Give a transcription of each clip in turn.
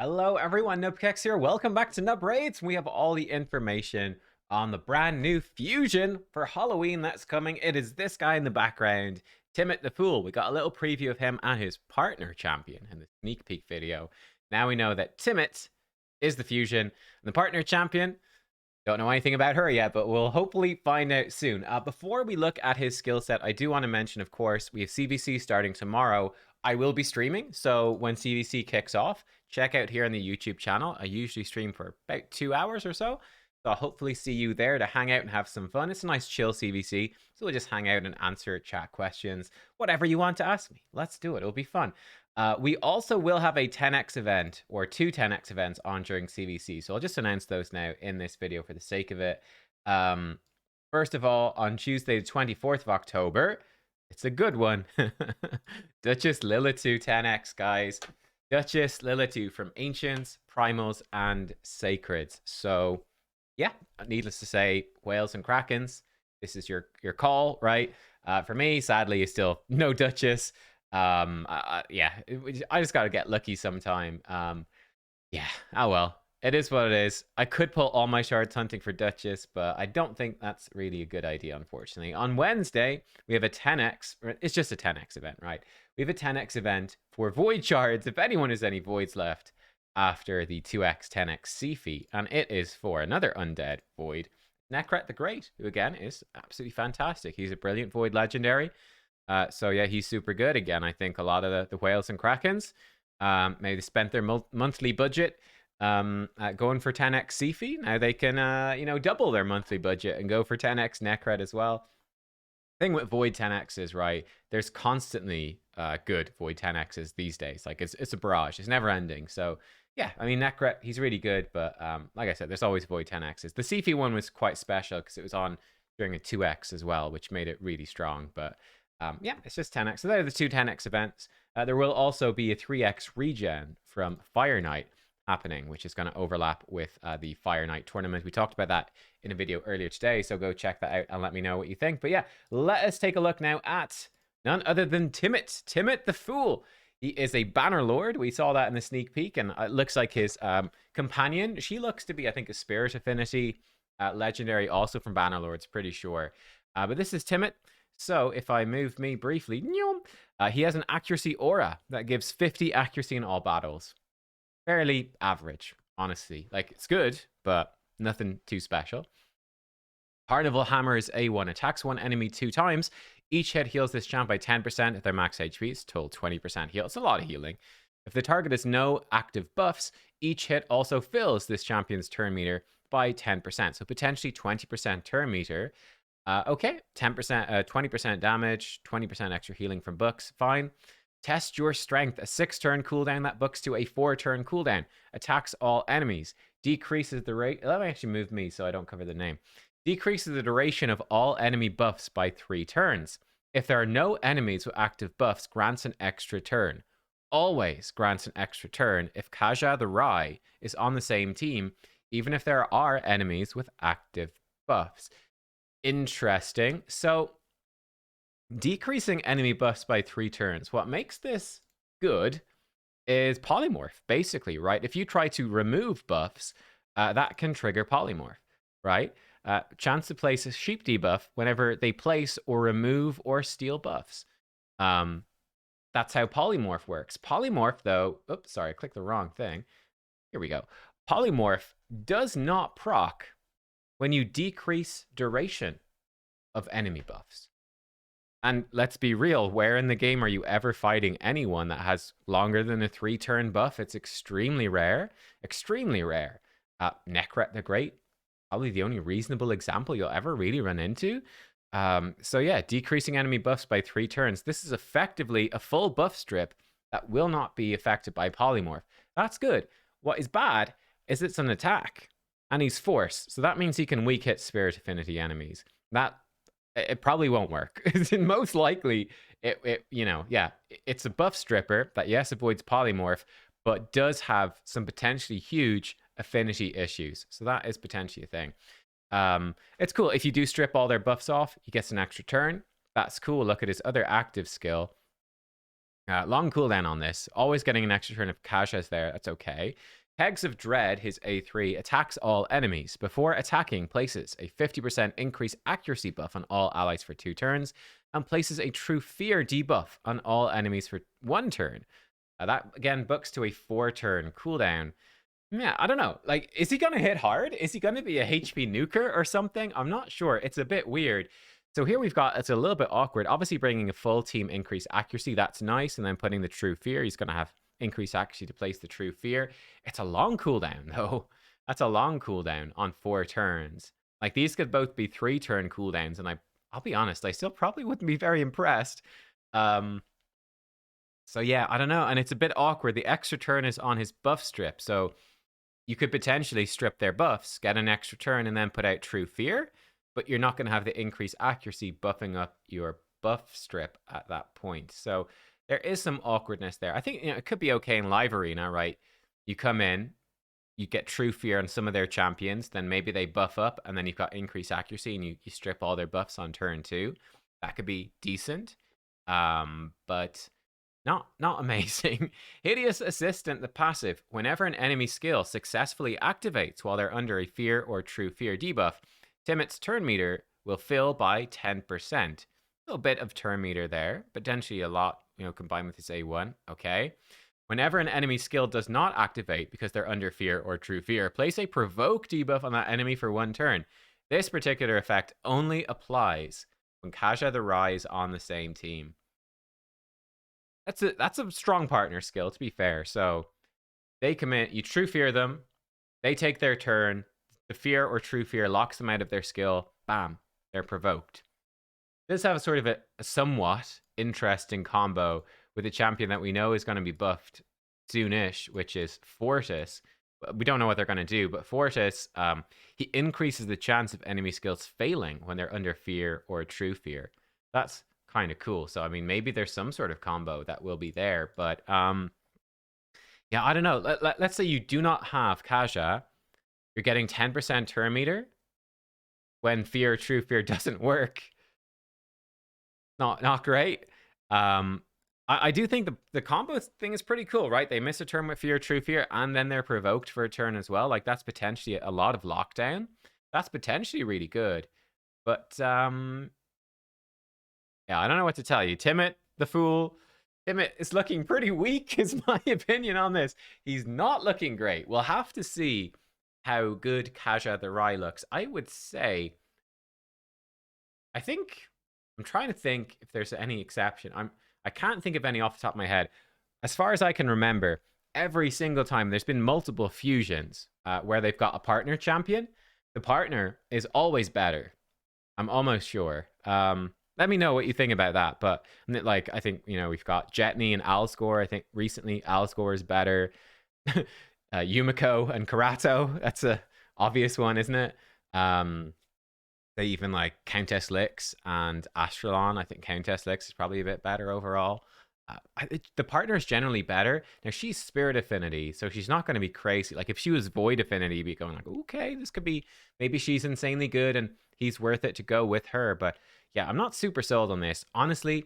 Hello everyone, nubkeks here. Welcome back to Nub Raids. We have all the information on the brand new fusion for Halloween that's coming. It is this guy in the background, Timit the Fool. We got a little preview of him and his partner champion in the sneak peek video. Now we know that Timit is the fusion and the partner champion. Don't know anything about her yet, but we'll hopefully find out soon. Before we look at his skill set, I do want to mention, of course, we have CVC starting tomorrow. I will be streaming, so when CVC kicks off, check out here on the YouTube channel. I usually stream for about 2 hours or so. So I'll hopefully see you there to hang out and have some fun. It's a nice chill CVC. So we'll just hang out and answer chat questions. Whatever you want to ask me. Let's do it. It'll be fun. We also will have a 10x event or two 10x events on during CVC. So I'll just announce those now in this video for the sake of it. First of all, on Tuesday, the 24th of October, it's a good one. Duchess Lilitu 10x, guys. Duchess Lilitu from Ancients, Primals, and Sacreds. So, yeah, needless to say, Whales and Krakens, this is your call, right? For me, sadly, it's still no Duchess. Yeah, I just got to get lucky sometime. Yeah, oh well. It is what it is. I could pull all my shards hunting for Duchess, but I don't think that's really a good idea, unfortunately. On Wednesday, we have a 10x. It's just a 10x event, right? We have a 10x event for Void Shards, if anyone has any Voids left after the 2x, 10x Seafy. And it is for another undead Void, Nekret the Great, who again is absolutely fantastic. He's a brilliant Void legendary. So yeah, he's super good. Again, I think a lot of the Whales and Krakens maybe spent their monthly budget going for 10x Seafy. Now they can double their monthly budget and go for 10x Nekret as well. Thing with Void 10x's, right? There's constantly good Void 10x's these days. Like it's a barrage. It's never ending. So yeah, I mean Nekret, he's really good, but like I said, there's always Void 10x's. The Seafy one was quite special because it was on during a 2x as well, which made it really strong. But yeah, it's just 10x. So there are the two 10x events. There will also be a 3x regen from Fire Knight happening, which is going to overlap with the Fire Knight tournament. We talked about that in a video earlier today, so go check that out and let me know what you think. But yeah, let us take a look now at none other than Timit the Fool. He is a Banner Lord. We saw that in the sneak peek, and it looks like his companion, she looks to be, I think, a Spirit Affinity legendary, also from Banner Lords, pretty sure. But this is Timit. So if I move me briefly, he has an accuracy aura that gives 50 accuracy in all battles. Fairly average, honestly. Like, it's good, but nothing too special. Carnival Hammer is A1. Attacks one enemy 2 times. Each hit heals this champ by 10% of their max HP. It's total 20% heal. It's a lot of healing. If the target has no active buffs, each hit also fills this champion's turn meter by 10%. So potentially 20% turn meter. Okay, 10%, 20% damage, 20% extra healing from books. Fine. Test your strength. A 6-turn cooldown that books to a 4-turn cooldown. Attacks all enemies. Decreases the rate. Let me actually move me so I don't cover the name. Decreases the duration of all enemy buffs by 3 turns. If there are no enemies with active buffs, grants an extra turn. Always grants an extra turn if Kaja the Rai is on the same team, even if there are enemies with active buffs. Interesting. So decreasing enemy buffs by 3 turns. What makes this good is polymorph, basically, right? If you try to remove buffs, that can trigger polymorph, right? Chance to place a sheep debuff whenever they place or remove or steal buffs. That's how polymorph works. Polymorph, though, oops, sorry, I clicked the wrong thing. Here we go. Polymorph does not proc when you decrease duration of enemy buffs. And let's be real, where in the game are you ever fighting anyone that has longer than a 3-turn buff? It's extremely rare. Extremely rare. Nekret the Great, probably the only reasonable example you'll ever really run into. So yeah, decreasing enemy buffs by 3 turns. This is effectively a full buff strip that will not be affected by polymorph. That's good. What is bad is it's an attack, and he's force. So that means he can weak hit Spirit Affinity enemies. It probably won't work. Most likely, it's a buff stripper that, yes, avoids polymorph, but does have some potentially huge affinity issues. So that is potentially a thing. It's cool. If you do strip all their buffs off, he gets an extra turn. That's cool. Look at his other active skill. Long cooldown on this. Always getting an extra turn if Kasha's there. That's okay. Kegs of Dread, his A3, attacks all enemies. Before attacking, places a 50% increased accuracy buff on all allies for 2 turns, and places a True Fear debuff on all enemies for 1 turn. That, again, books to a 4-turn cooldown. Yeah, I don't know. Like, is he going to hit hard? Is he going to be a HP nuker or something? I'm not sure. It's a bit weird. So here we've got, it's a little bit awkward. Obviously bringing a full team increased accuracy, that's nice. And then putting the True Fear, he's going to have increased accuracy to place the True Fear. It's a long cooldown, though. That's a long cooldown on 4 turns. Like, these could both be 3-turn cooldowns. And I'll be honest, I still probably wouldn't be very impressed. So yeah, I don't know. And it's a bit awkward. The extra turn is on his buff strip. So you could potentially strip their buffs, get an extra turn, and then put out True Fear, but you're not going to have the increased accuracy buffing up your buff strip at that point. So there is some awkwardness there. I think it could be okay in Live Arena, right? You come in, you get True Fear on some of their champions, then maybe they buff up, and then you've got increased accuracy, and you strip all their buffs on turn 2. That could be decent, but not amazing. Hideous Assistant, the passive. Whenever an enemy skill successfully activates while they're under a Fear or True Fear debuff, Timit's turn meter will fill by 10%. A little bit of turn meter there, potentially a lot, combined with his A1. Okay. Whenever an enemy skill does not activate because they're under Fear or True Fear, place a Provoke debuff on that enemy for 1 turn. This particular effect only applies when Kaja the Rai is on the same team. That's a strong partner skill, to be fair. So they commit, you True Fear them, they take their turn, the Fear or True Fear locks them out of their skill, bam, they're provoked. This have a sort of a somewhat interesting combo with a champion that we know is going to be buffed soonish, which is Fortis. We don't know what they're going to do, but Fortis, he increases the chance of enemy skills failing when they're under Fear or True Fear. That's kind of cool. So I mean, maybe there's some sort of combo that will be there, but yeah, I don't know. Let's say you do not have Kaja, you're getting 10% turn meter when Fear or True Fear doesn't work. Not great. I do think the combo thing is pretty cool, right? They miss a turn with Fear, True Fear, and then they're provoked for a turn as well. Like, that's potentially a lot of lockdown. That's potentially really good. But yeah, I don't know what to tell you. Timit the Fool. Timit is looking pretty weak, is my opinion on this. He's not looking great. We'll have to see how good Kaja the Rai looks. I would say, I'm trying to think if there's any exception. I can't think of any off the top of my head. As far as I can remember, every single time there's been multiple fusions where they've got a partner champion, the partner is always better. I'm almost sure. Let me know what you think about that. But like, I think, we've got Jetney and Alscore. I think recently Alscore is better. Yumiko and Karato. That's a obvious one, isn't it? They even like Countess Lix and Astralon. I think Countess Lix is probably a bit better overall. The partner is generally better. Now, she's Spirit Affinity, so she's not going to be crazy. Like, if she was Void Affinity, you'd be going like, okay, this could be, maybe she's insanely good and he's worth it to go with her. But yeah, I'm not super sold on this. Honestly,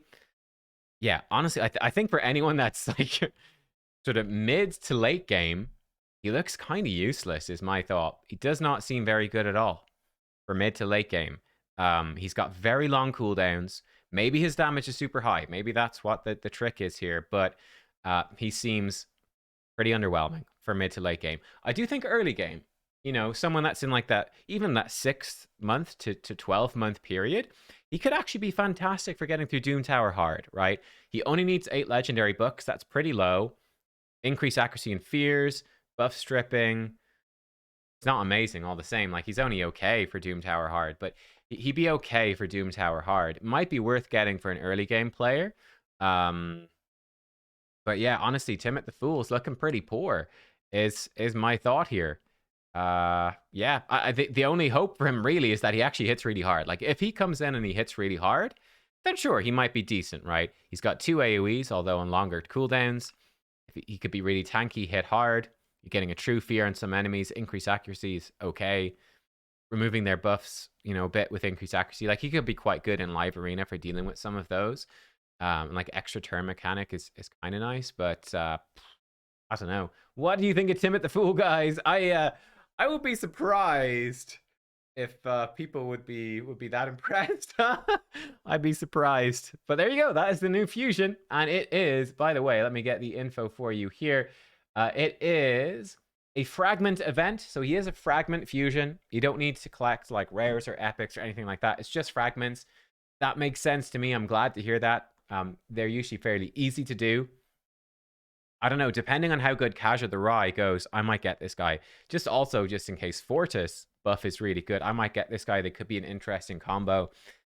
I think for anyone that's like sort of mid to late game, he looks kind of useless, is my thought. He does not seem very good at all for mid to late game. He's got very long cooldowns. Maybe his damage is super high. Maybe that's what the trick is here. But he seems pretty underwhelming for mid to late game. I do think early game, someone that's in like that, even that 6 month to 12 month period, he could actually be fantastic for getting through Doom Tower hard, right? He only needs 8 legendary books. That's pretty low. Increase accuracy and fears, buff stripping. It's not amazing all the same. Like, he's only okay for Doom Tower hard, but he'd be okay for Doom Tower hard. It might be worth getting for an early game player. But yeah, honestly, Timit the Fool's looking pretty poor is my thought here. Yeah, the only hope for him really is that he actually hits really hard. Like, if he comes in and he hits really hard, then sure, he might be decent, right? He's got 2 AoEs, although on longer cooldowns. He could be really tanky, hit hard. You're getting a True Fear on some enemies. Increase accuracy is okay. Removing their buffs, a bit with increased accuracy. Like, he could be quite good in Live Arena for dealing with some of those. Like extra turn mechanic is kind of nice, but I don't know. What do you think of Timit the Fool, guys? I would be surprised if people would be that impressed. I'd be surprised. But there you go. That is the new fusion, and it is. By the way, let me get the info for you here. It is a fragment event, so he is a fragment fusion. You don't need to collect like rares or epics or anything like that. It's just fragments. That makes sense to me. I'm glad to hear that. They're usually fairly easy to do. I don't know, depending on how good Kaja the Rai goes, I might get this guy. Just also, just in case Fortis buff is really good, I might get this guy. That could be an interesting combo.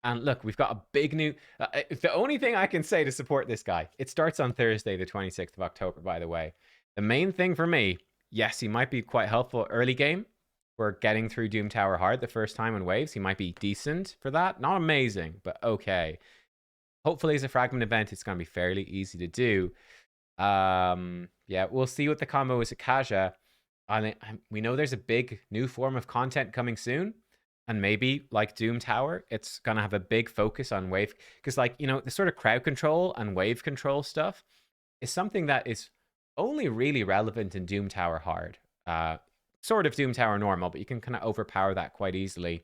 And look, we've got a big new... the only thing I can say to support this guy, it starts on Thursday, the 26th of October, by the way. The main thing for me, yes, he might be quite helpful early game. We're getting through Doom Tower hard the first time in waves. He might be decent for that. Not amazing, but okay. Hopefully, as a fragment event, it's going to be fairly easy to do. Yeah, we'll see what the combo is at Kaja. We know there's a big new form of content coming soon, and maybe like Doom Tower, it's gonna have a big focus on wave, because like, you know, the sort of crowd control and wave control stuff is something that is only really relevant in Doom Tower hard. Sort of Doom Tower normal, but you can kind of overpower that quite easily.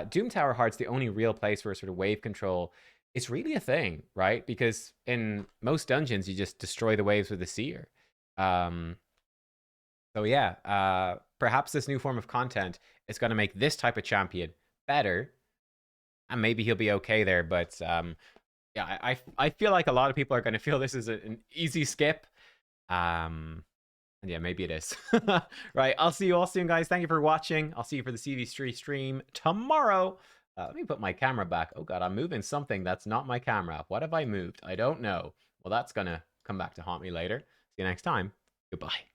Doom Tower hard's the only real place where sort of wave control is really a thing, right? Because in most dungeons, you just destroy the waves with a seer. So yeah, perhaps this new form of content is going to make this type of champion better, and maybe he'll be okay there. But yeah, I feel like a lot of people are going to feel this is an easy skip. And yeah, maybe it is. Right, I'll see you all soon, guys. Thank you for watching. I'll see you for the CV3 stream tomorrow. Let me put my camera back. Oh god, I'm moving something that's not my camera. What have I moved? I don't know. Well, that's gonna come back to haunt me later. See you next time. Goodbye.